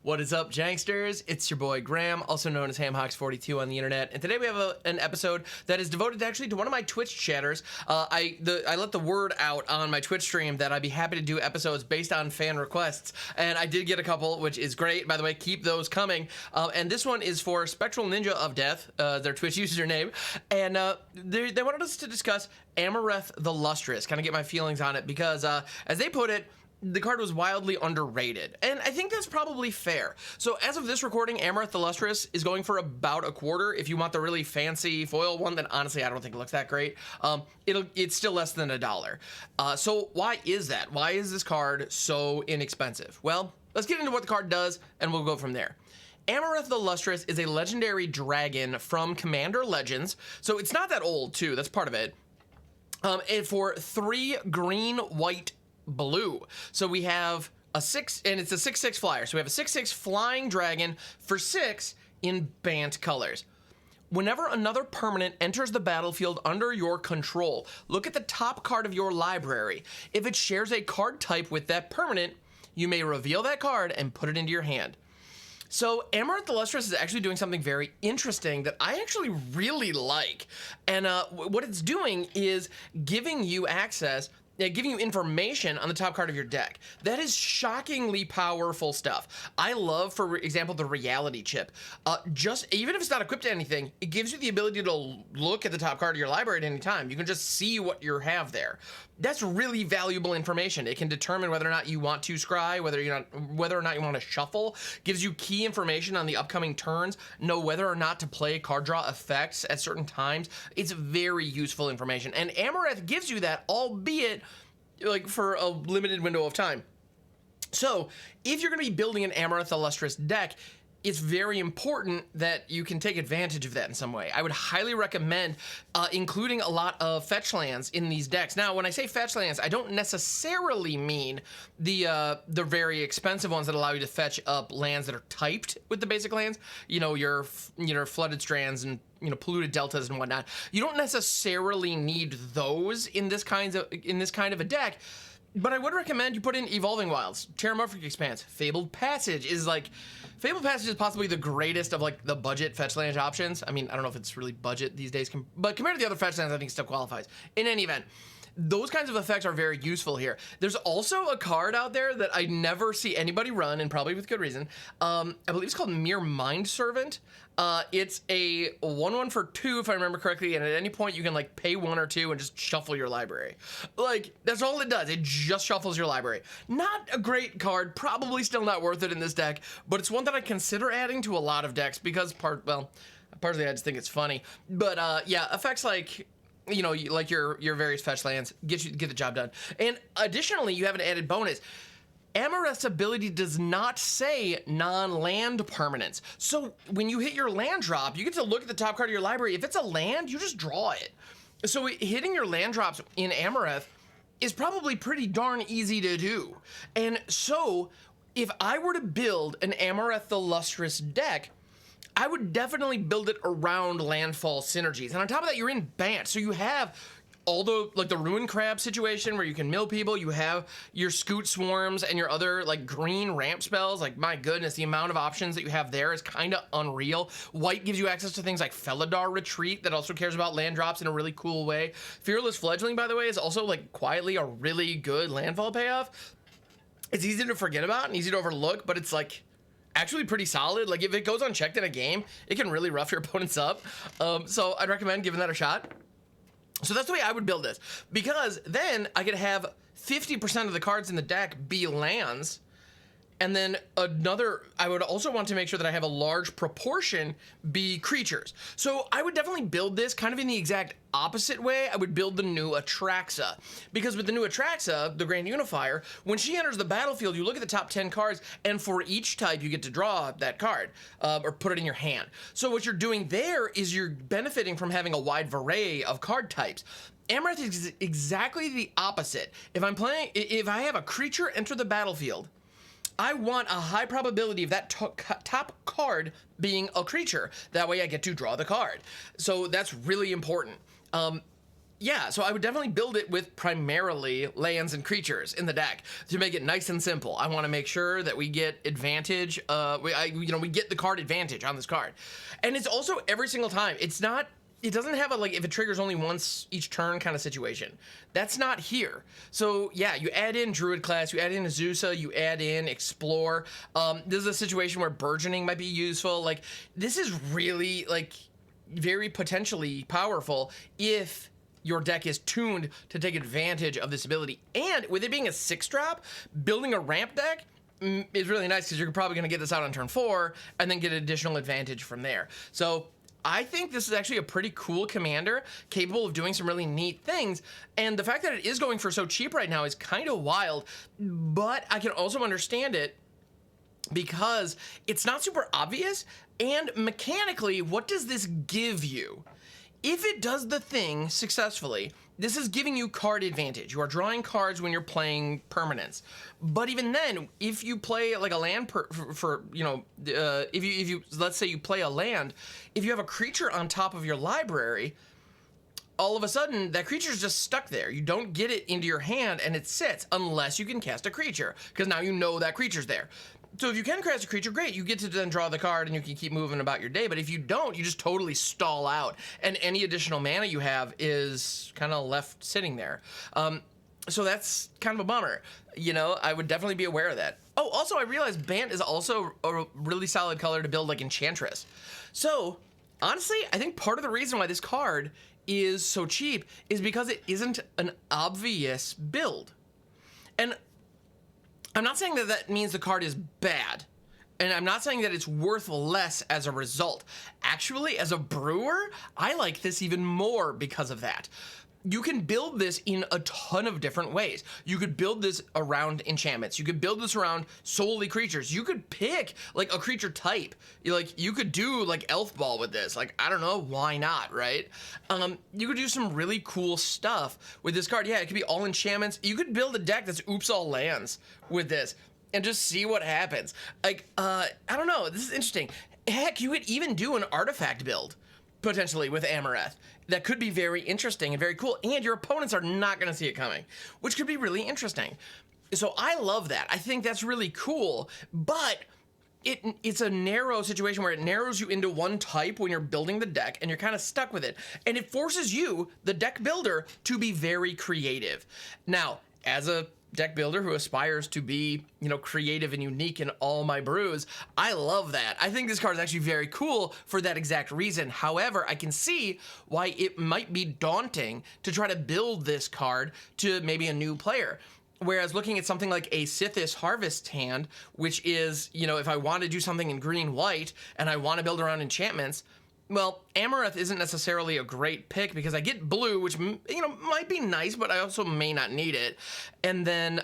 What is up, Janksters? It's your boy Graham, also known as HamHawks42 on the internet, and today we have an episode that is devoted actually to one of my Twitch chatters. I let the word out on my Twitch stream that I'd be happy to do episodes based on fan requests, and I did get a couple, which is great. By the way, keep those coming. And this one is for Spectral Ninja of Death, their Twitch username, and they wanted us to discuss Amareth the Lustrous, kind of get my feelings on it, because as they put it, the card was wildly underrated, and I think that's probably fair. So as of this recording, Amareth the Lustrous is going for about $1/4. If you want the really fancy foil one, then honestly I don't think it looks that great. It's still less than $1. So why is that? Why is this card so inexpensive? Well, let's get into what the card does, and we'll go from there. Amareth the Lustrous is a legendary dragon from Commander Legends, so it's not that old too. That's part of it. And for 3 green, white, blue. So we have a 6, and it's a 6/6 flyer. So we have a 6/6 flying dragon for 6 in bant colors. Whenever another permanent enters the battlefield under your control, look at the top card of your library. If it shares a card type with that permanent, you may reveal that card and put it into your hand. So Amareth the Lustrous is actually doing something very interesting that I actually really like. And what it's doing is giving you access, giving you information on the top card of your deck. That is shockingly powerful stuff. I love, for example, the reality chip. Even if it's not equipped to anything, it gives you the ability to look at the top card of your library at any time. You can just see what you have there. That's really valuable information. It can determine whether or not you want to scry, whether or not you want to shuffle. Gives you key information on the upcoming turns. Know whether or not to play card draw effects at certain times. It's very useful information, and Amareth gives you that, albeit like for a limited window of time. So if you're going to be building an Amareth the Lustrous deck, it's very important that you can take advantage of that in some way. I would highly recommend including a lot of fetch lands in these decks. Now, when I say fetch lands, I don't necessarily mean the very expensive ones that allow you to fetch up lands that are typed with the basic lands. You know, your flooded strands and polluted deltas and whatnot. You don't necessarily need those in this kind of a deck. But I would recommend you put in Evolving Wilds, Terramorphic Expanse. Fabled Passage is possibly the greatest of like the budget fetch land options. I mean, I don't know if it's really budget these days, but compared to the other fetch lands, I think it still qualifies. In any event, those kinds of effects are very useful here. There's also a card out there that I never see anybody run, and probably with good reason. I believe it's called Mere Mind Servant. It's a 1/1 for 2, if I remember correctly, and at any point you can like pay 1 or 2 and just shuffle your library. Like, that's all it does. It just shuffles your library. Not a great card, probably still not worth it in this deck, but it's one that I consider adding to a lot of decks because partly I just think it's funny. But yeah, effects like, like your various fetch lands get the job done. And additionally, you have an added bonus. Amareth's ability does not say non-land permanents. So when you hit your land drop, you get to look at the top card of your library. If it's a land, you just draw it. So hitting your land drops in Amareth is probably pretty darn easy to do. And so if I were to build an Amareth the Lustrous deck, I would definitely build it around landfall synergies. And on top of that, you're in Bant, so you have all the Ruin Crab situation where you can mill people. You have your Scoot Swarms and your other like green ramp spells. Like, my goodness, the amount of options that you have there is kind of unreal. White gives you access to things like Felidar Retreat that also cares about land drops in a really cool way. Fearless Fledgling, by the way, is also like quietly a really good landfall payoff. It's easy to forget about and easy to overlook, but it's like actually pretty solid. Like, if it goes unchecked in a game, it can really rough your opponents up. So I'd recommend giving that a shot. So that's the way I would build this, because then I could have 50% of the cards in the deck be lands, and then I would also want to make sure that I have a large proportion be creatures. So I would definitely build this kind of in the exact opposite way I would build the new Atraxa. Because with the new Atraxa, the Grand Unifier, when she enters the battlefield, you look at the top 10 cards, and for each type, you get to draw that card, or put it in your hand. So what you're doing there is you're benefiting from having a wide array of card types. Amareth is exactly the opposite. If I have a creature enter the battlefield, I want a high probability of that top card being a creature. That way I get to draw the card. So that's really important. yeah, so I would definitely build it with primarily lands and creatures in the deck to make it nice and simple. I want to make sure that we get advantage. We get the card advantage on this card, and it's also every single time. It's not. It doesn't have a like if it triggers only once each turn kind of situation. That's not here. So yeah, you add in Druid class, you add in Azusa, you add in Explore. This is a situation where burgeoning might be useful. Like this is really like very potentially powerful if your deck is tuned to take advantage of this ability. And with it being a 6-drop, building a ramp deck is really nice because you're probably going to get this out on turn 4 and then get additional advantage from there. So I think this is actually a pretty cool commander, capable of doing some really neat things. And the fact that it is going for so cheap right now is kind of wild, but I can also understand it because it's not super obvious. And mechanically, what does this give you? If it does the thing successfully, this is giving you card advantage. You are drawing cards when you're playing permanents. But even then, if you play like a land if you let's say you play a land, if you have a creature on top of your library, all of a sudden that creature is just stuck there. You don't get it into your hand and it sits unless you can cast a creature, because now you know that creature's there. So if you can cast a creature, great, you get to then draw the card and you can keep moving about your day. But if you don't, you just totally stall out, and any additional mana you have is kind of left sitting there. So that's kind of a bummer. You know, I would definitely be aware of that. Oh, also I realized Bant is also a really solid color to build like Enchantress. So honestly, I think part of the reason why this card is so cheap is because it isn't an obvious build. And I'm not saying that that means the card is bad, and I'm not saying that it's worth less as a result. Actually, as a brewer, I like this even more because of that. You can build this in a ton of different ways. You could build this around enchantments. You could build this around solely creatures. You could pick like a creature type. You could do like Elf Ball with this. Like, I don't know, why not, right? You could do some really cool stuff with this card. Yeah, it could be all enchantments. You could build a deck that's oops all lands with this and just see what happens. Like, I don't know, this is interesting. Heck, you could even do an artifact build potentially with Amareth. That could be very interesting and very cool, and your opponents are not going to see it coming, which could be really interesting. So I love that. I think that's really cool, but it's a narrow situation where it narrows you into one type when you're building the deck, and you're kind of stuck with it. And it forces you, the deck builder, to be very creative. Now, as a deck builder who aspires to be, creative and unique in all my brews, I love that. I think this card is actually very cool for that exact reason. However, I can see why it might be daunting to try to build this card to maybe a new player. Whereas looking at something like a Sithis Harvest hand, which is, if I want to do something in green-white and I want to build around enchantments, well, Amareth isn't necessarily a great pick because I get blue, which, might be nice, but I also may not need it. And then,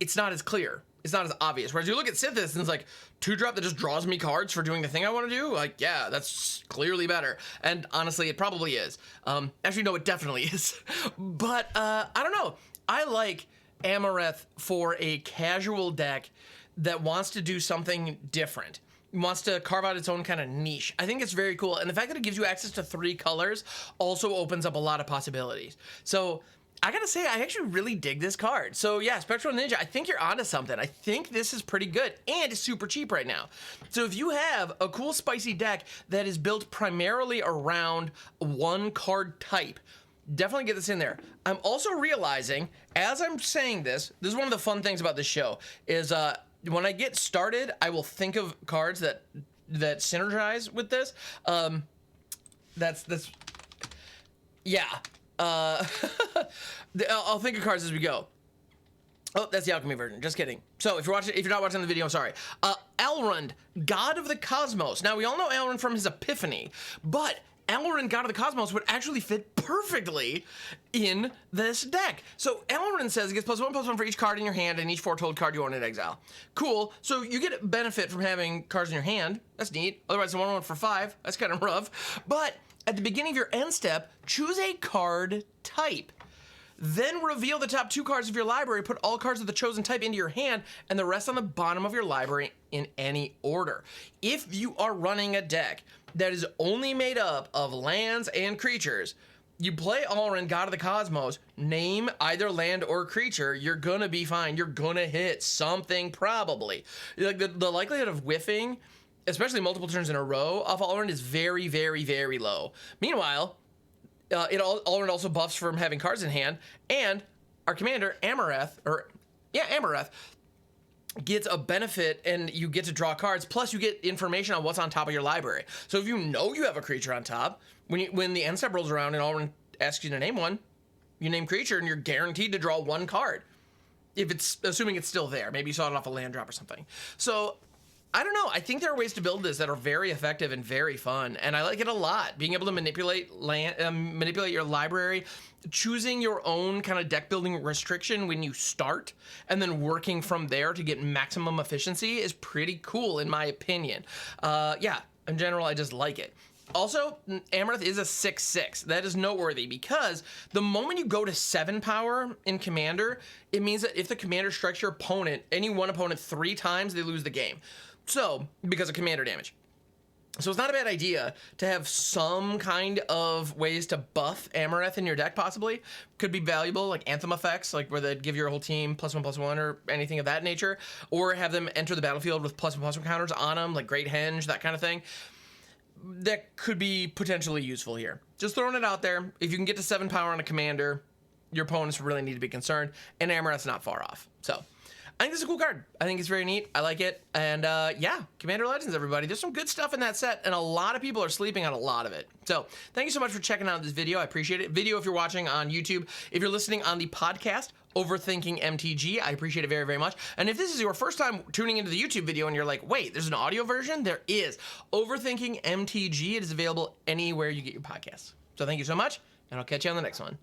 it's not as clear. It's not as obvious. Whereas you look at Sithis and it's like 2-drop that just draws me cards for doing the thing I want to do. Like, yeah, that's clearly better. And honestly, it probably is. Actually, no, it definitely is. But I don't know. I like Amareth for a casual deck that wants to do something different. Wants to carve out its own kind of niche. I think it's very cool. And the fact that it gives you access to 3 colors also opens up a lot of possibilities. So I gotta say, I actually really dig this card. So yeah, Spectral Ninja, I think you're onto something. I think this is pretty good, and it's super cheap right now. So if you have a cool spicy deck that is built primarily around one card type, definitely get this in there. I'm also realizing, as I'm saying this is one of the fun things about this show, is when I get started, I will think of cards that synergize with this. Yeah. I'll think of cards as we go. Oh, that's the alchemy version. Just kidding. So if you're not watching the video, I'm sorry. Elrond, God of the Cosmos. Now we all know Elrond from his Epiphany, but Elrond, God of the Cosmos, would actually fit perfectly in this deck. So Elrond says it gets +1/+1 for each card in your hand and each foretold card you own in exile. Cool. So you get benefit from having cards in your hand. That's neat. Otherwise, a 1/1 for 5. That's kind of rough. But at the beginning of your end step, choose a card type. Then reveal the top 2 cards of your library, put all cards of the chosen type into your hand, and the rest on the bottom of your library in any order. If you are running a deck that is only made up of lands and creatures, You play Alrin, God of the Cosmos, name either land or creature, you're gonna be fine. You're gonna hit something probably. Like the likelihood of whiffing, especially multiple turns in a row off Alrin, is very, very, very low. Meanwhile, Alrin also buffs from having cards in hand, and our commander, Amareth, gets a benefit, and you get to draw cards, plus you get information on what's on top of your library. So if you know you have a creature on top, when the end step rolls around and Alrin asks you to name one, you name creature and you're guaranteed to draw one card. If it's, assuming it's still there. Maybe you saw it off a land drop or something. So I don't know. I think there are ways to build this that are very effective and very fun, and I like it a lot. Being able to manipulate your library, choosing your own kind of deck building restriction when you start, and then working from there to get maximum efficiency is pretty cool in my opinion. Yeah, in general, I just like it. Also, Amareth is a 6/6. That is noteworthy because the moment you go to 7 power in Commander, it means that if the Commander strikes your opponent, any one opponent 3 times, they lose the game. So, because of Commander damage. So it's not a bad idea to have some kind of ways to buff Amareth in your deck, possibly. Could be valuable, like Anthem effects, like where they'd give your whole team +1/+1 or anything of that nature. Or have them enter the battlefield with +1/+1 counters on them, like Great Henge, that kind of thing. That could be potentially useful here. Just throwing it out there. If you can get to 7 power on a commander, your opponents really need to be concerned, and Amareth's not far off. So I think this is a cool card. I think it's very neat. I like it. And yeah, Commander Legends, everybody. There's some good stuff in that set, and a lot of people are sleeping on a lot of it. So thank you so much for checking out this video. I appreciate it. Video if you're watching on YouTube. If you're listening on the podcast, Overthinking MTG, I appreciate it very, very much. And if this is your first time tuning into the YouTube video and you're like, wait, there's an audio version? There is. Overthinking MTG. It is available anywhere you get your podcasts. So thank you so much, and I'll catch you on the next one.